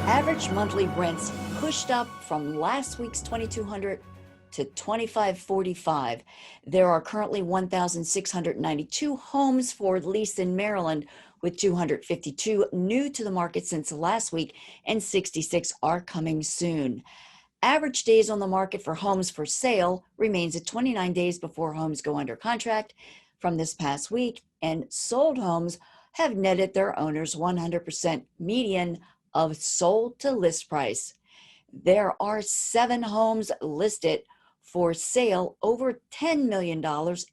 Average monthly rents pushed up from last week's $2,200 to $2,545. There are currently 1,692 homes for lease in Maryland, with 252 new to the market since last week, and 66 are coming soon. Average days on the market for homes for sale remains at 29 days before homes go under contract from this past week, and sold homes have netted their owners 100% median of sold to list price. There are 7 homes listed for sale over $10 million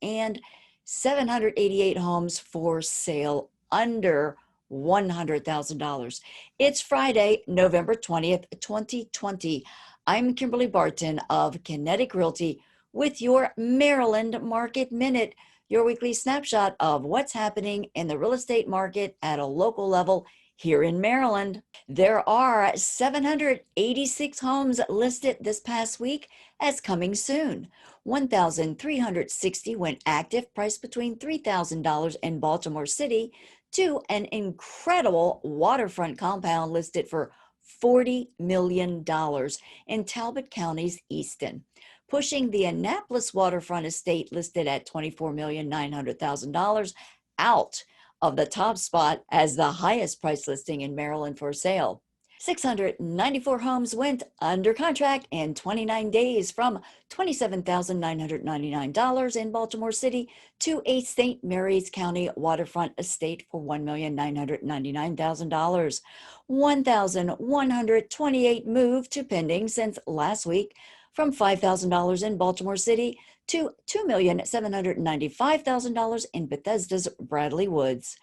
and 788 homes for sale under $100,000. It's Friday, November 20th, 2020. I'm Kimberly Barton of Kinetic Realty with your Maryland Market Minute, your weekly snapshot of what's happening in the real estate market at a local level here in Maryland. There are 786 homes listed this past week as coming soon. 1,360 went active, priced between $3,000 in Baltimore City, to an incredible waterfront compound listed for $40 million in Talbot County's Easton, pushing the Annapolis waterfront estate listed at $24,900,000 out of the top spot as the highest price listing in Maryland for sale. 694 homes went under contract in 29 days, from $27,999 in Baltimore City to a St. Mary's County waterfront estate for $1,999,000. 1,128 moved to pending since last week, from $5,000 in Baltimore City to $2,795,000 in Bethesda's Bradley Woods.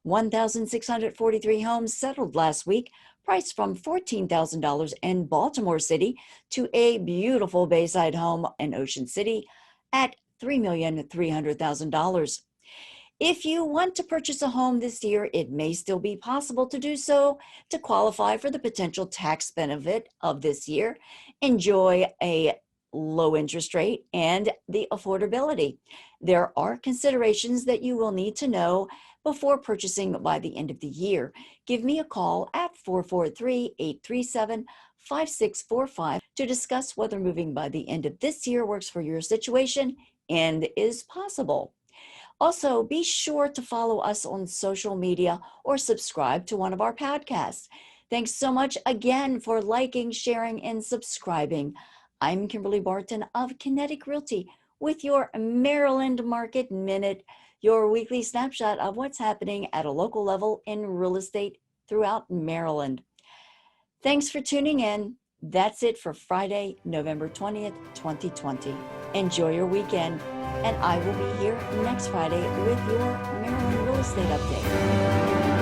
1,643 homes settled last week, priced from $14,000 in Baltimore City to a beautiful Bayside home in Ocean City at $3,300,000. If you want to purchase a home this year, it may still be possible to do so to qualify for the potential tax benefit of this year. Enjoy a low interest rate and the affordability. There are considerations that you will need to know before purchasing by the end of the year. Give me a call at 443-837-5645 to discuss whether moving by the end of this year works for your situation and is possible. Also, be sure to follow us on social media or subscribe to one of our podcasts. Thanks so much again for liking, sharing, and subscribing. I'm Kimberly Barton of Kinetic Realty with your Maryland Market Minute, your weekly snapshot of what's happening at a local level in real estate throughout Maryland. Thanks for tuning in. That's it for Friday, November 20th, 2020. Enjoy your weekend, and I will be here next Friday with your Maryland real estate update.